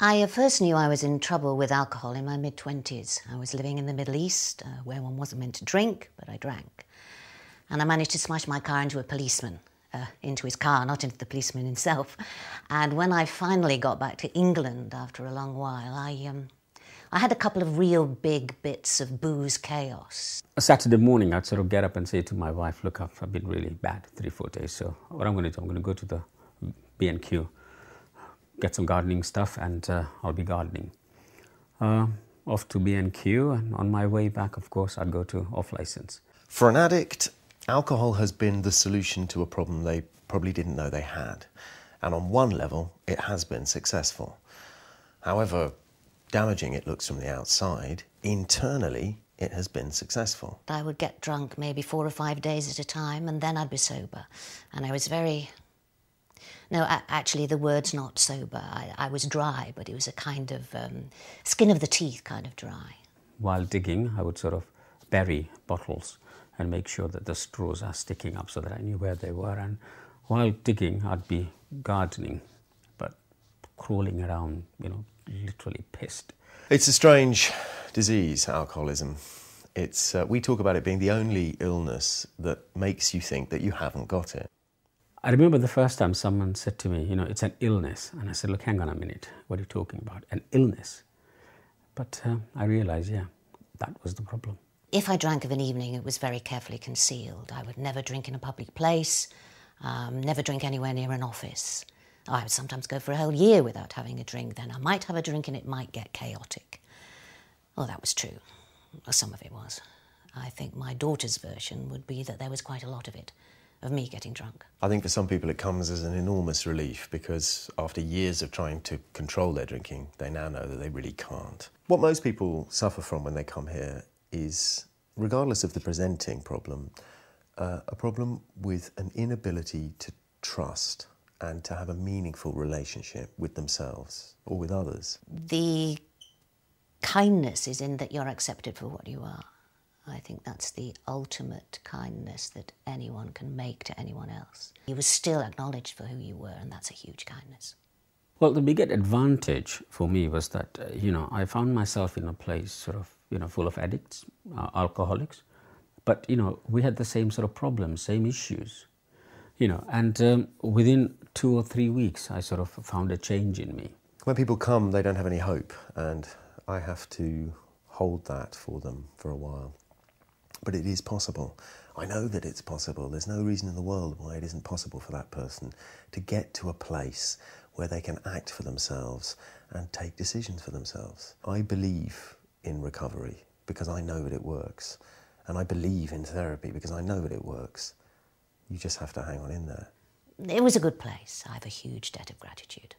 I first knew I was in trouble with alcohol in my mid-20s. I was living in the Middle East, where one wasn't meant to drink, but I drank. And I managed to smash my car into a policeman, into his car, not into the policeman himself. And when I finally got back to England after a long while, I had a couple of real big bits of booze chaos. A Saturday morning, I'd sort of get up and say to my wife, look, I've been really bad 3-4 days, so what I'm going to do, I'm going to go to the B&Q, get some gardening stuff, and I'll be gardening. Off to B&Q, and on my way back, of course, I'd go to off-license. For an addict, alcohol has been the solution to a problem they probably didn't know they had. And on one level, it has been successful. However damaging it looks from the outside, internally, it has been successful. I would get drunk maybe 4 or 5 days at a time, and then I'd be sober. And I was very... No, actually, the word's not sober. I was dry, but it was a kind of skin of the teeth kind of dry. While digging, I would sort of bury bottles and make sure that the straws are sticking up so that I knew where they were. And while digging, I'd be gardening, but crawling around, literally pissed. It's a strange disease, alcoholism. We talk about it being the only illness that makes you think that you haven't got it. I remember the first time someone said to me, it's an illness. And I said, look, hang on a minute. What are you talking about? An illness? But I realised, yeah, that was the problem. If I drank of an evening, it was very carefully concealed. I would never drink in a public place, never drink anywhere near an office. I would sometimes go for a whole year without having a drink. Then I might have a drink and it might get chaotic. Well, that was true. Or some of it was. I think my daughter's version would be that there was quite a lot of it. Of me getting drunk. I think for some people it comes as an enormous relief because after years of trying to control their drinking, they now know that they really can't. What most people suffer from when they come here is, regardless of the presenting problem, a problem with an inability to trust and to have a meaningful relationship with themselves or with others. The kindness is in that you're accepted for what you are. I think that's the ultimate kindness that anyone can make to anyone else. You were still acknowledged for who you were, and that's a huge kindness. Well, the biggest advantage for me was that, I found myself in a place sort of, full of addicts, alcoholics. But, we had the same sort of problems, same issues, and within 2 or 3 weeks, I sort of found a change in me. When people come, they don't have any hope, and I have to hold that for them for a while. But it is possible. I know that it's possible. There's no reason in the world why it isn't possible for that person to get to a place where they can act for themselves and take decisions for themselves. I believe in recovery because I know that it works. And I believe in therapy because I know that it works. You just have to hang on in there. It was a good place. I have a huge debt of gratitude.